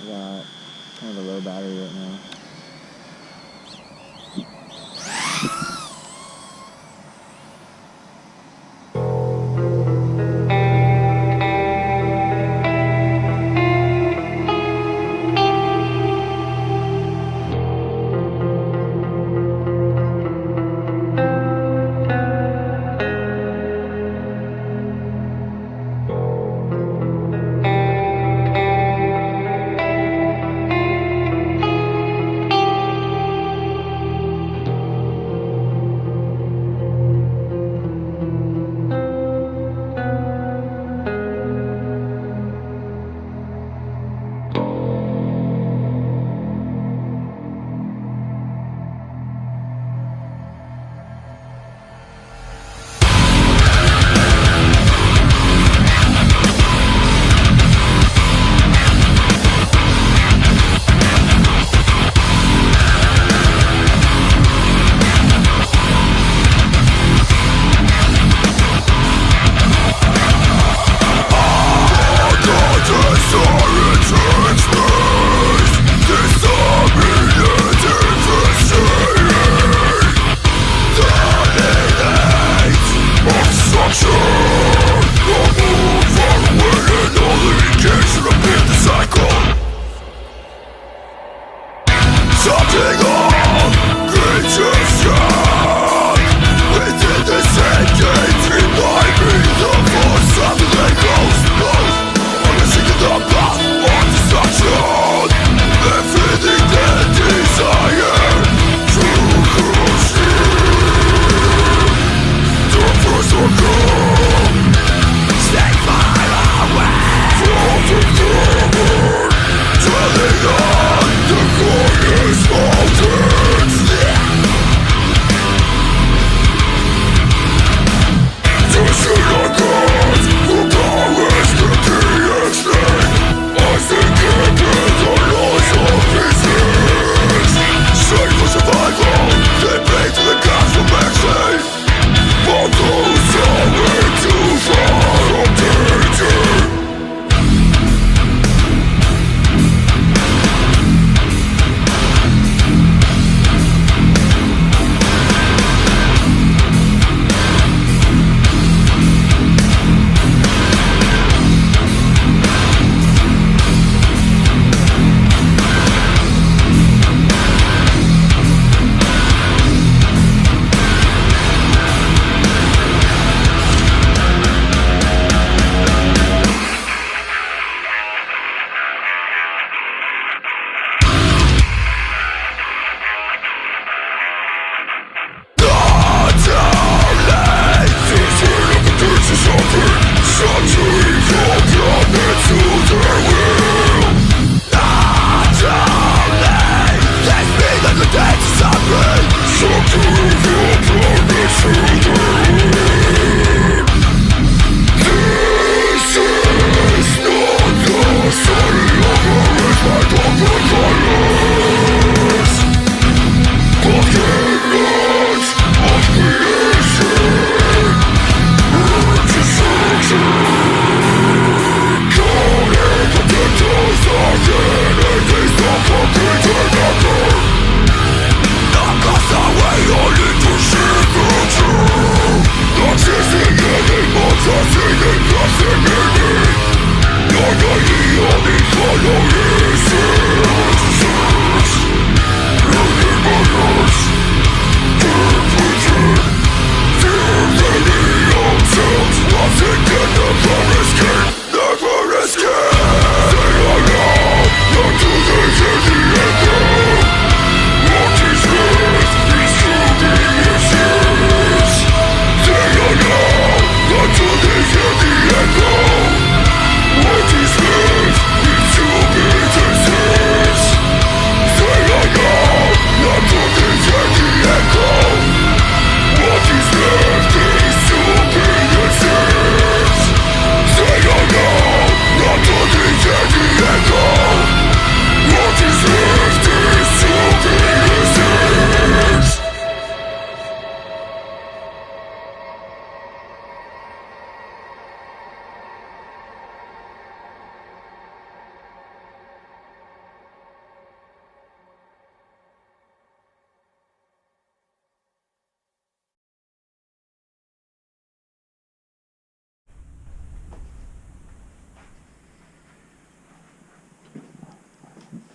I got kind of a low battery right now.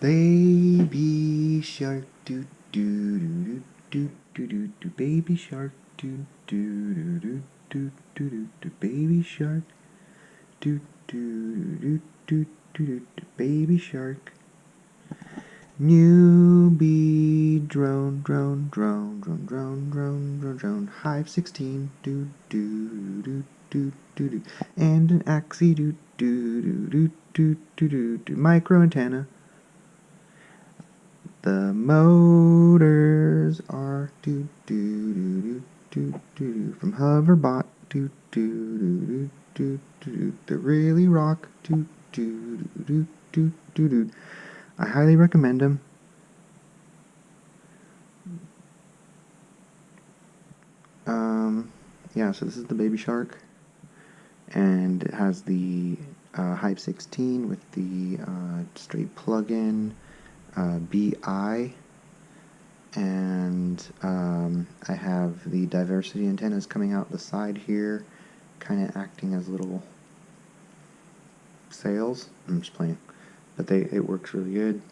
Baby shark, do do do do do do do. Baby shark, do do do do do do do. Baby shark, do do do do do do. Baby shark. NEWBEE drone, drone, drone, drone, drone, drone, drone, drone. Hive 16, do do do do do do. And an axii, do do do do do do do. Micro antenna. The motors are do do do do do do from hoverbot do do do do do do. They really rock do do do do do do. I highly recommend them. Yeah, so this is the Baby Shark, and it has the Hive 16 with the straight plug-in BI, and I have the diversity antennas coming out the side here, kind of acting as little sails. I'm just playing, but it works really good.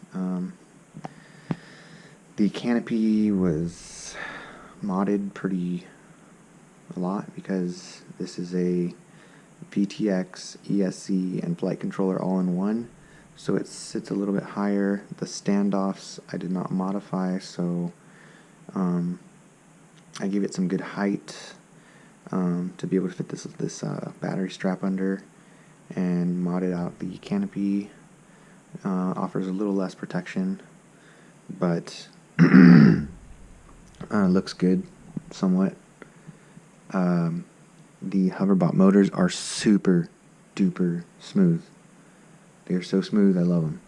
The canopy was modded a lot because this is a VTX, ESC, and flight controller all in one. So it sits a little bit higher. The standoffs I did not modify, so I gave it some good height to be able to fit this battery strap under, and modded out the canopy. Offers a little less protection, but looks good somewhat. The hoverbot motors are super duper smooth. They are so smooth, I love them.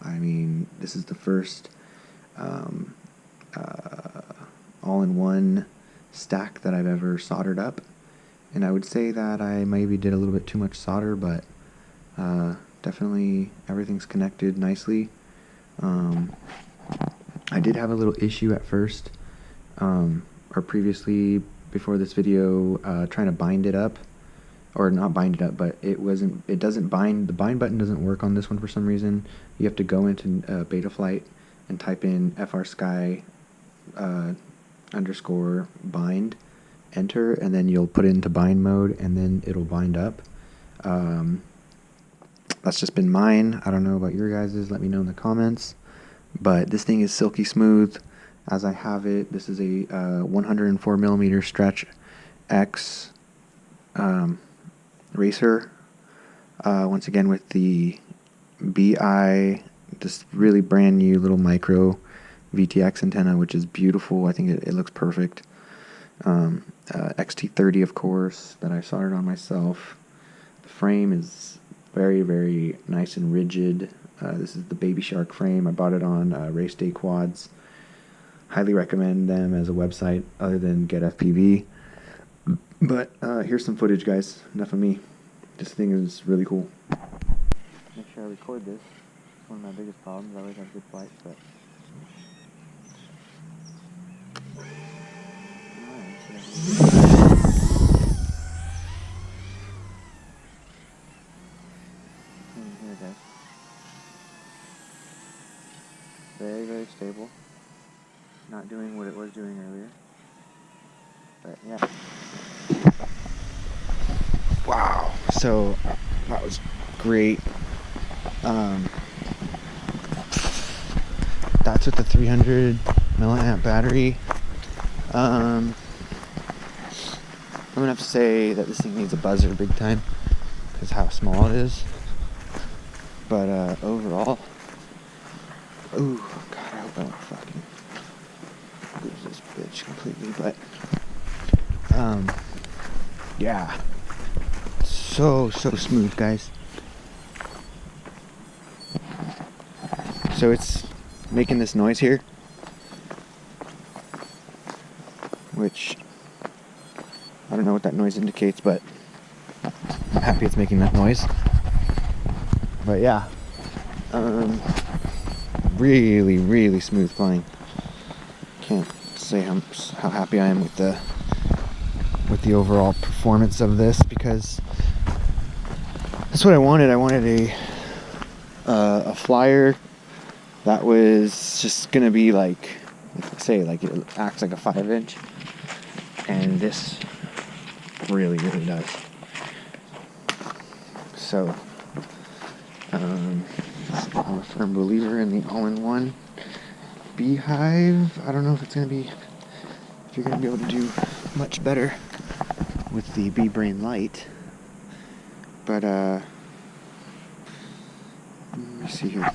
I mean, this is the first all-in-one stack that I've ever soldered up, and I would say that I maybe did a little bit too much solder, but definitely everything's connected nicely. I did have a little issue at first, or previously before this video, trying to bind it up, or not bind it up, but it doesn't bind. The bind button doesn't work on this one for some reason. You have to go into Betaflight and type in FRSky _ bind, enter, and then you'll put it into bind mode, and then it'll bind up. That's just been mine. I don't know about your guys's. Let me know in the comments. But this thing is silky smooth as I have it. This is a 104mm stretch X racer. Once again with the BI, this really brand new little micro VTX antenna, which is beautiful. I think it looks perfect. XT30, of course, that I soldered on myself. The frame is very, very nice and rigid. This is the Baby Shark frame. I bought it on Race Day Quads. Highly recommend them as a website other than Get FPV. But here's some footage, guys. Enough of me. This thing is really cool. Make sure I record this. It's one of my biggest problems. I always have good flights, but... Here, guys. Very, very stable. Not doing what it was doing earlier. But yeah. Wow. So that was great. That's with the 300 milliamp battery. I'm gonna have to say that this thing needs a buzzer big time because how small it is. But overall, ooh, God, I hope I don't fucking lose this bitch completely. But yeah, so smooth, guys. So it's making this noise here, which I don't know what that noise indicates, but I'm happy it's making that noise. But yeah, really, really smooth flying. Can't say how happy I am with the overall performance of this, because that's what I wanted. I wanted a flyer That was just gonna be like I say, like it acts like a 5-inch, and this really does. So I'm a firm believer in the all-in-one beehive. I don't know if you're gonna be able to do much better with the Bee Brain Lite, but let me see here.